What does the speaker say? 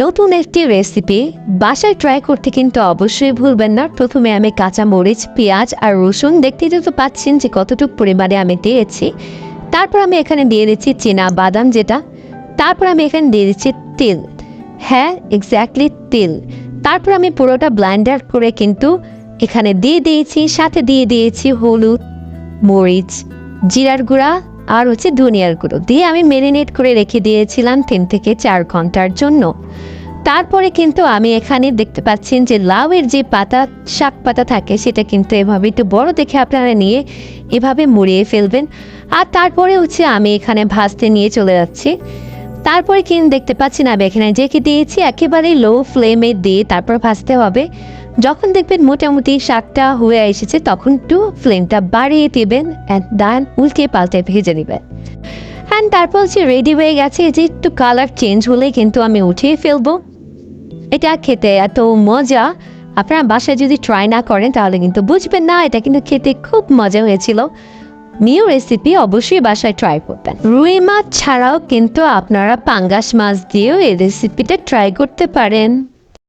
নতুন একটি রেসিপি বাসায় ট্রাই করতে কিন্তু অবশ্যই ভুলবেন না। প্রথমে আমি কাঁচা মরিচ, পেঁয়াজ আর রসুন দেখতেই তো পাচ্ছেন যে কতটুকু পরিমাণে আমি দিয়েছি। তারপর আমি এখানে দিয়ে দিচ্ছি চীনা বাদাম যেটা। তারপর আমি এখানে দিয়ে দিচ্ছি তেল। হ্যাঁ, এক্স্যাক্টলি তেল। তারপর আমি পুরোটা ব্লেন্ডার করে কিন্তু এখানে দিয়ে দিয়েছি, সাথে দিয়ে দিয়েছি হলুদ, মরিচ, জিরার গুঁড়া আর ধনিয়ার গুঁড়ো দিয়ে আমি ম্যারিনেট করে রেখে দিয়েছিলাম 3 থেকে 4 ঘন্টার জন্য। তারপরে কিন্তু আমি এখানে দেখতে পাচ্ছেন যে লাউয়ের যে পাতা, শাক পাতা থাকে সেটা কিন্তু এভাবে একটু বড় দেখে আপনারা নিয়ে এভাবে মুড়িয়ে ফেলবেন। আর তারপরে আমি এখানে ভাজতে নিয়ে চলে যাচ্ছি। তারপরে কিন্তু দেখতে পাচ্ছেন আমি এখানে রেখে দিয়েছি, একেবারে লো ফ্লেমে দিয়ে তারপর ভাজতে হবে। যখন দেখবেন মোটামুটি শাকটা হয়ে এসেছে তখন একটু ফ্লেমটা বাড়িয়ে দেবেন অ্যান্ড দেন উল্টে পাল্টে ভেজে নেবেন। অ্যান্ড তারপর রেডি হয়ে গেছে। যে একটু কালার চেঞ্জ হলে কিন্তু আমি উঠিয়ে ফেলবো। এটা খেতে এত মজা, আপনারা বাসায় যদি ট্রাই না করেন তাহলে কিন্তু বুঝবেন না। এটা কিন্তু খেতে খুব মজা হয়েছিল। নিউ রেসিপি অবশ্যই বাসায় ট্রাই করবেন। রুই মাছ ছাড়াও কিন্তু আপনারা পাঙ্গাস মাছ দিয়েও এই রেসিপিটা ট্রাই করতে পারেন।